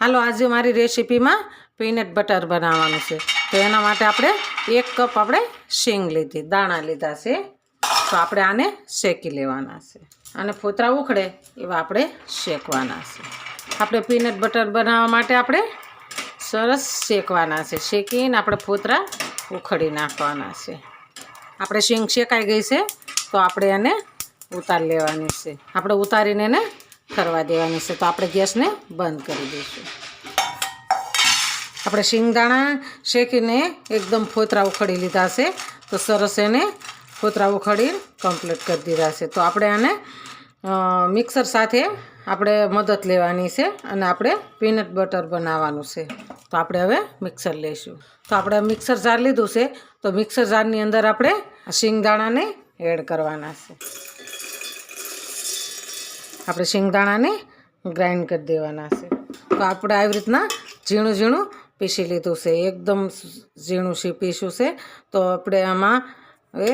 હાલો આજે મારી રેસીપીમાં peanut butter બનાવવાનું છે। તો એના માટે આપણે 1 કપ આપણે શીંગ લીધી, દાણા લીધા છે। તો આપણે આને શેકી લેવાના છે અને ફોતરા ઉખડે એવા આપણે શેકવાના છે। આપણે પીનટ બટર બનાવવા માટે આપણે સરસ શેકવાના છે। શેકીને આપણે ફોતરા ઉખડી નાખવાના છે। આપણે શીંગ શેકાઈ ગઈ છે તો આપણે એને ઉતારી લેવાની છે। આપણે ઉતારીને એને કરવા દેવાની છે। તો આપણે ગેસને બંધ કરી દઈશું। આપણે શિંગદાણા શેકીને એકદમ ફોતરા ઉખડી લીધા છે। તો સરસ એને ફોતરા ઉખડી કમ્પ્લીટ કરી દીધા છે। તો આપણે આને મિક્સર સાથે આપણે મદદ લેવાની છે અને આપણે પીનટ બટર બનાવવાનું છે। તો આપણે હવે મિક્સર લઈશું। તો આપણે મિક્સર જાર લીધું છે। તો મિક્સર જારની અંદર આપણે શિંગદાણાને એડ કરવાના છે। આપણે શિંગદાણાને ગ્રાઇન્ડ કરી દેવાના છે। તો આપણે આવી રીતના ઝીણું ઝીણું પીસી લીધું છે, એકદમ ઝીણું પીસ્યું છે। તો આપણે આમાં હવે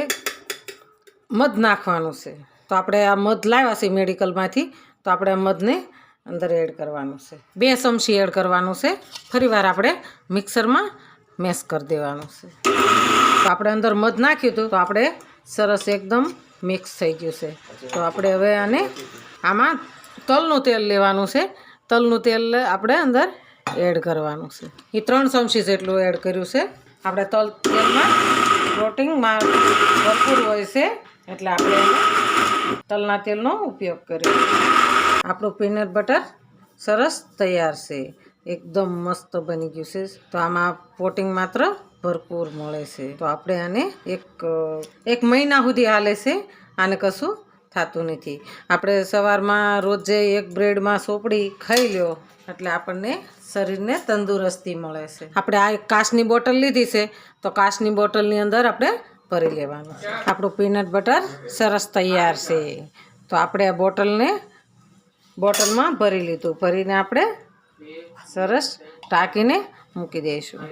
મધ નાખવાનું છે। તો આપણે આ મધ લાવ્યા છે મેડિકલમાંથી, તો આપણે આ મધને અંદર એડ કરવાનું છે। 2 ચમચી એડ કરવાનું છે। ફરીવાર આપણે મિક્સરમાં મેશ કરી દેવાનું છે। તો આપણે અંદર મધ નાખ્યું હતું તો આપણે સરસ એકદમ મિક્સ થઈ ગયું છે। તો આપણે હવે આને આમાં તલનું તેલ લેવાનું છે। તલનું તેલ આપણે અંદર એડ કરવાનું છે। એ 3 ચમચી જેટલું એડ કર્યું છે। આપણે તેલમાં પ્રોટીનમાં ભરપૂર હોય છે એટલે આપણે તલના તેલનો ઉપયોગ કર્યો। આપણું પીનટ બટર સરસ તૈયાર છે, એકદમ મસ્ત બની ગયું છે। તો આમાં પ્રોટીન માત્ર ભરપૂર મળે છે। તો આપણે આને એક મહિના સુધી હાલે છે, આને કશું થતું નથી। આપણે સવારમાં રોજે એક બ્રેડમાં સોપડી ખાઈ લ્યો એટલે આપણને શરીરને તંદુરસ્તી મળે છે। આપણે આ એક કાચની બોટલ લીધી છે, તો કાચની બોટલની અંદર આપણે ભરી લેવાનું છે। આપણું પીનટ બટર સરસ તૈયાર છે। તો આપણે આ બોટલમાં ભરી લીધું, ભરીને આપણે સરસ ઢાંકીને મૂકી દઈશું।